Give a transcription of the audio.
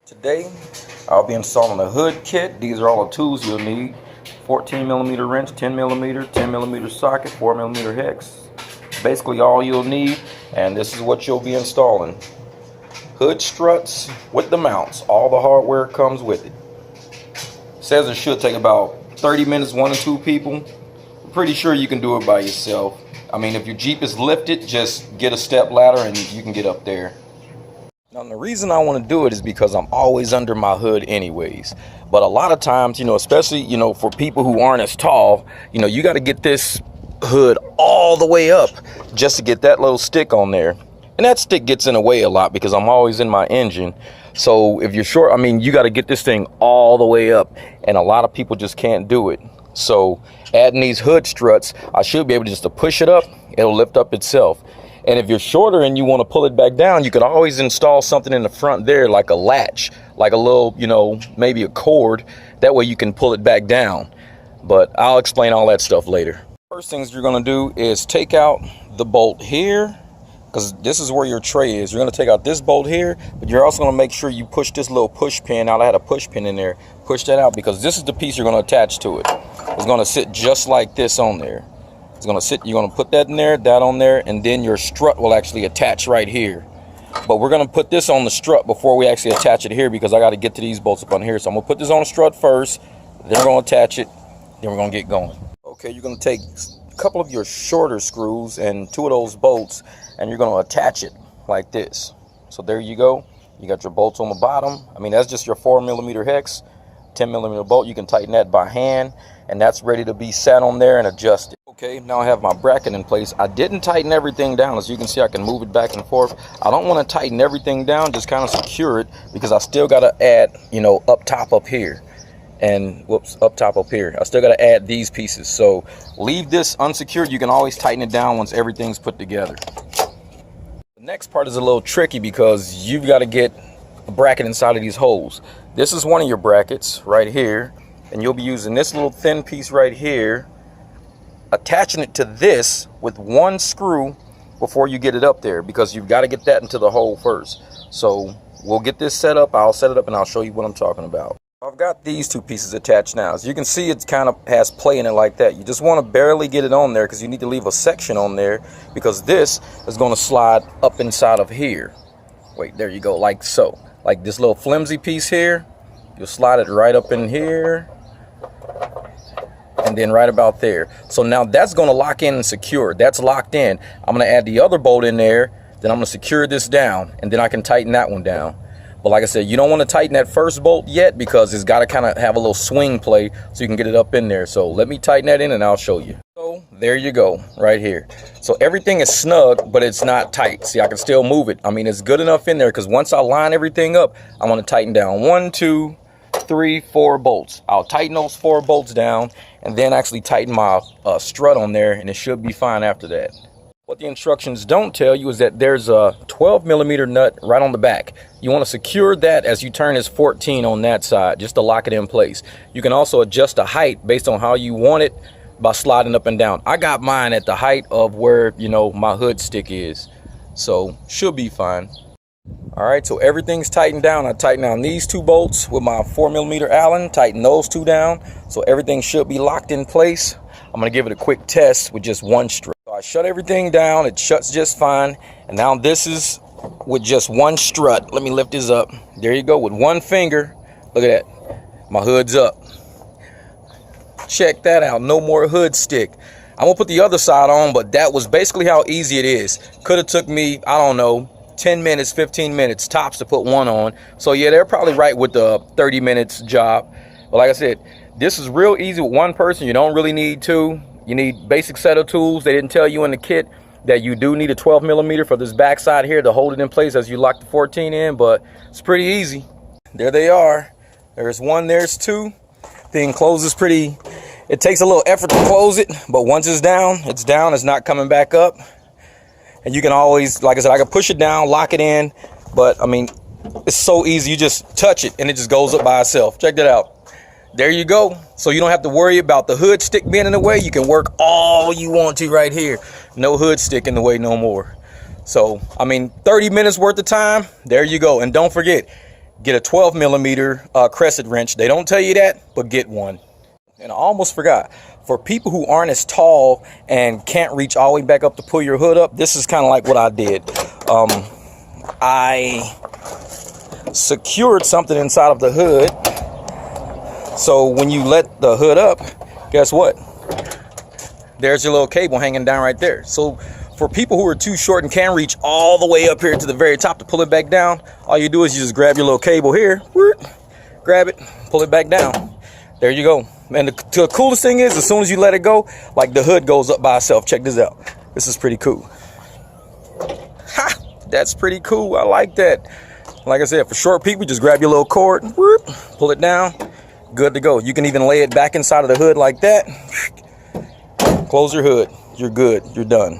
Today, I'll be installing a hood kit. These are all the tools you'll need. 14mm wrench, 10mm, 10mm socket, 4mm hex. Basically all you'll need, and this is what you'll be installing. Hood struts with the mounts. All the hardware comes with it. Says it should take about 30 minutes, 1 or 2 people. I'm pretty sure you can do it by yourself. I mean, if your Jeep is lifted, just get a step ladder and you can get up there. Now, the reason I want to do it is because I'm always under my hood anyways. But a lot of times, especially, for people who aren't as tall, you got to get this hood all the way up just to get that little stick on there. And that stick gets in the way a lot because I'm always in my engine. So if you're short, you got to get this thing all the way up. And a lot of people just can't do it. So adding these hood struts, I should be able to just to push it up. It'll lift up itself. And if you're shorter and you want to pull it back down, you could always install something in the front there, like a latch, like a little, maybe a cord. That way you can pull it back down. But I'll explain all that stuff later. First things you're going to do is take out the bolt here, because this is where your tray is. You're going to take out this bolt here, but you're also going to make sure you push this little push pin out. I had a push pin in there. Push that out because this is the piece you're going to attach to it. It's going to sit just like this on there. It's going to sit, you're going to put that in there, that on there, and then your strut will actually attach right here. But we're going to put this on the strut before we actually attach it here because I got to get to these bolts up on here. So I'm going to put this on the strut first, then we're going to attach it, then we're going to get going. Okay, you're going to take a couple of your shorter screws and 2 of those bolts, and you're going to attach it like this. So there you go. You got your bolts on the bottom. That's just your 4mm hex, 10mm bolt. You can tighten that by hand, and that's ready to be sat on there and adjusted. Okay, now I have my bracket in place. I didn't tighten everything down. As you can see, I can move it back and forth. I don't want to tighten everything down, just kind of secure it because I still got to add, up top up here. And up top up here. I still got to add these pieces. So leave this unsecured. You can always tighten it down once everything's put together. The next part is a little tricky because you've got to get a bracket inside of these holes. This is one of your brackets right here. And you'll be using this little thin piece right here, attaching it to this with 1 screw before you get it up there because you've got to get that into the hole first. So we'll get this set up. I'll set it up and I'll show you what I'm talking about. I've got these 2 pieces attached now. As you can see, it kind of has play in it like that. You just want to barely get it on there because you need to leave a section on there because this is going to slide up inside of here. Wait, there you go, like so. Like this little flimsy piece here, you'll slide it right up in here. And then right about there. So now that's going to lock in and secure. That's locked in. I'm going to add the other bolt in there. Then I'm going to secure this down. And then I can tighten that one down. But like I said, you don't want to tighten that first bolt yet because it's got to kind of have a little swing play so you can get it up in there. So let me tighten that in and I'll show you. So there you go, right here. So everything is snug, but it's not tight. See, I can still move it. It's good enough in there because once I line everything up, I want to tighten down 1, 2, 3, 4 bolts. I'll tighten those 4 bolts down and then actually tighten my strut on there, and it should be fine after that. What the instructions don't tell you is that there's a 12mm nut right on the back. You want to secure that as you turn this 14 on that side just to lock it in place. You can also adjust the height based on how you want it by sliding up and down. I got mine at the height of where my hood stick is, so should be fine. Alright, so everything's tightened down. I tightened down these 2 bolts with my 4mm Allen, tighten those 2 down, so everything should be locked in place. I'm going to give it a quick test with just 1 strut. So I shut everything down, it shuts just fine, and now this is with just 1 strut. Let me lift this up. There you go, with 1 finger. Look at that, my hood's up. Check that out, no more hood stick. I'm going to put the other side on, but that was basically how easy it is. Could have took me, I don't know, 10 minutes, 15 minutes tops to put 1 on. So yeah, they're probably right with the 30 minutes job. But like I said, this is real easy with 1 person. You don't really need 2. You need basic set of tools. They didn't tell you in the kit that you do need a 12mm for this backside here to hold it in place as you lock the 14 in, but it's pretty easy. There they are. There's 1, there's 2. Thing closes pretty, it takes a little effort to close it, but once it's down, it's not coming back up. And you can always, like I said, I can push it down, lock it in, but it's so easy. You just touch it and it just goes up by itself. Check that out. There you go. So you don't have to worry about the hood stick being in the way. You can work all you want to right here. No hood stick in the way no more. So, 30 minutes worth of time. There you go. And don't forget, get a 12 millimeter crescent wrench. They don't tell you that, but get one. And I almost forgot, for people who aren't as tall and can't reach all the way back up to pull your hood up, this is kind of like what I did. I secured something inside of the hood, so when you let the hood up, guess what? There's your little cable hanging down right there. So for people who are too short and can't reach all the way up here to the very top to pull it back down, all you do is you just grab your little cable here, grab it, pull it back down. There you go. And the coolest thing is, as soon as you let it go, like the hood goes up by itself. Check this out. This is pretty cool. Ha! That's pretty cool. I like that. Like I said, for short people, just grab your little cord, pull it down, good to go. You can even lay it back inside of the hood like that. Close your hood. You're good. You're done.